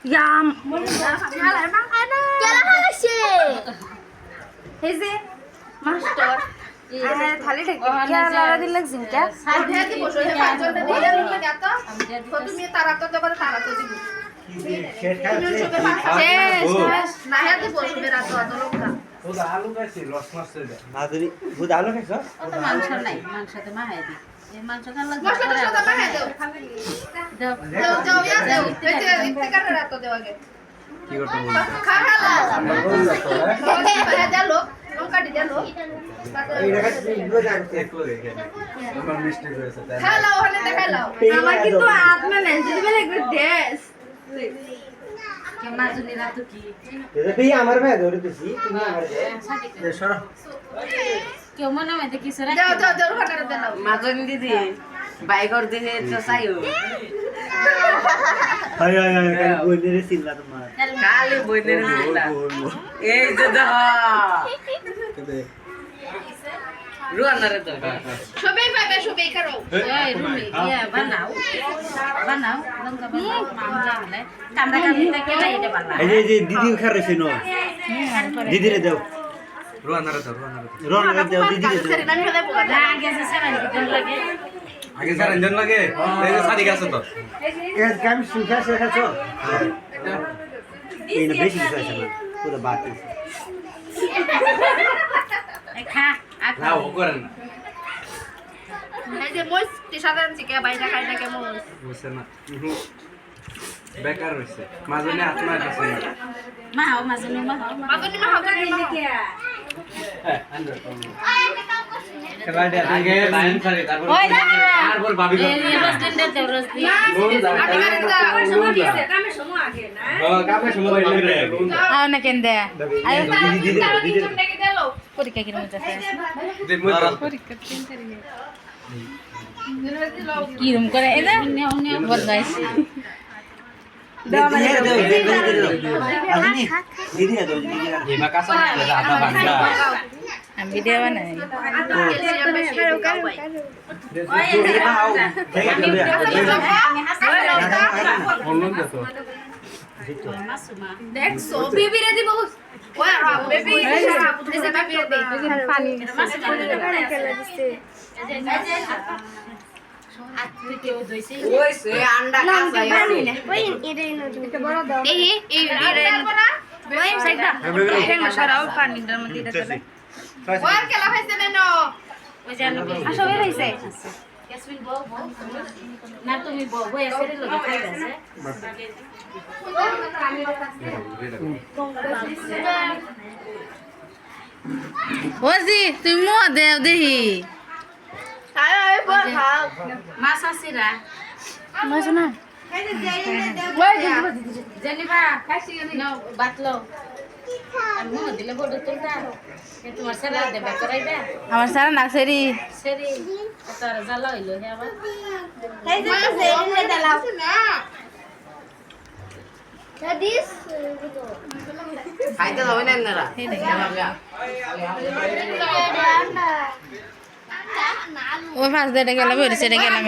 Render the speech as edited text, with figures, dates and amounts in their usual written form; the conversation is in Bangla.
Yam. Salah makanan. Kela খাইছে এই যে মাস্টার থালি ঢেকে কি লাড়া দিল লাগছে কে সাইডে দি বসে হে পাঁচজনটা দিয়ে দিল না তো তো তুমি তারা তো দেব তারা তো দিব শেষ খাচ্ছে শেষ না হে দি বসবে রাত অত লোকটা ওদা আলু খাইছি লস মাছ মাদুরি ওদা আলু খাইছ ও তো মাংস নাই মাংসতে মাহাই দি এই মাংস খান লাগবে মশলাটা সাদা মাখা দাও দাও দাও ইয়া দাও এই যে ইতে কার রাত দেও আগে কি করতে বল খাওয়া আমরা বল না তো হ্যাঁ দিলো লঙ্কা দি দিলো এইটা কাছে ইগো জানতে করে আমার মিস্টেক হয়েছে তাই খাও হলে দেখাই লাও আমার কিন্তু আত্মা নেই যদি বলে একটু দেশ কে মাজুনি রাত কি এটা ভাই আমার ভাই ধরে দিছি তুমি আমার এ সরো কেউ মনে হয় দেখি সরা দাও দাও দাও ওখানে দাও মাজনি দিদি বাইকর দিনে তো চাইও হাই হাই হাই কাল বইলে চিল্লা তোমার কালে বইনের দিলা এই যে দেখ কেদে রুয়ানারে তো সবাই পাবে সবাই করো এই রুমি ইয়া বানাও বানাও লঙ্কা বানাও মাংস হলে কামড়া কামড়া কেলা এটা বানাও এই যে দিদি খারেছে নো দিদি রে দাও রুয়ানারে দাও দাও দিদি রে দাও আমি ফেলে পোকা না গেছে সারা দিন লাগে আগে স্যার ইঞ্জন লাগে এই যে সাদি গাছ তো এর কাম সুখা শেখাছো এই না বেশি কিছু আছে না পুরো বাত খা না ও করেন এই যে মোস টি সাধারণ চিকে বাইটা খাই না কেমন বুঝছেন না বেকার হইছে মাজনে আত্মা কাছে মাও মাজুনি মাও মাগনি মা হবে খেলাটা আগে লাইন ছাড়ি তারপর ভাবি এই রোজ দিন দে রোজ দিন আমি করে দাও কামে সময় আগে না কামে সময় বাইরে আও না কেন দে আয় দিদি রে দিদি রে দেখে দিলো পরীক্ষা কি মজা আছে কি রুম করে এই না বদমাইশি দিদি রে দাও দিদি রে দাও এমা কাছে আধা বাংলা আমি ভিডিও বানাই অন্য দেখো মাসুমা দেখছো বেবি রে দিব ওয়া বেবি এসে বেবি দে পানি মাসুমা খেলা দিছে কেউ দইছে ওই সে আন্ডা কাঁচাই আছে ওই এটাই নতুন এটা বড় দাও এই ওই সাইডা ঠেঙ্গা সরাও পানিটার মধ্যে এটা চলে ওয়ার কেলা খাইছে নেনো ওই জানো আসবে হইছে ইয়াসমিন বউ না তুমি বউ এসে লগে খাইবে আছে ওজি তুমি মুহ দেও দেহি আয় আয় বল খাও মাছ আসিরা মাছ না জেনিফা খাইছি নাও বাতলো আর মুহ দিলে বড় তুলতা তোমার সারা দেবে করাইবে আমার সারা নাকসেরি সেরি তার জ্বালা হইলো হে আবার খাইতে হবে না এনারা ও ফার্স্ট ডেটে গেলাম বেরিয়ে গেলাম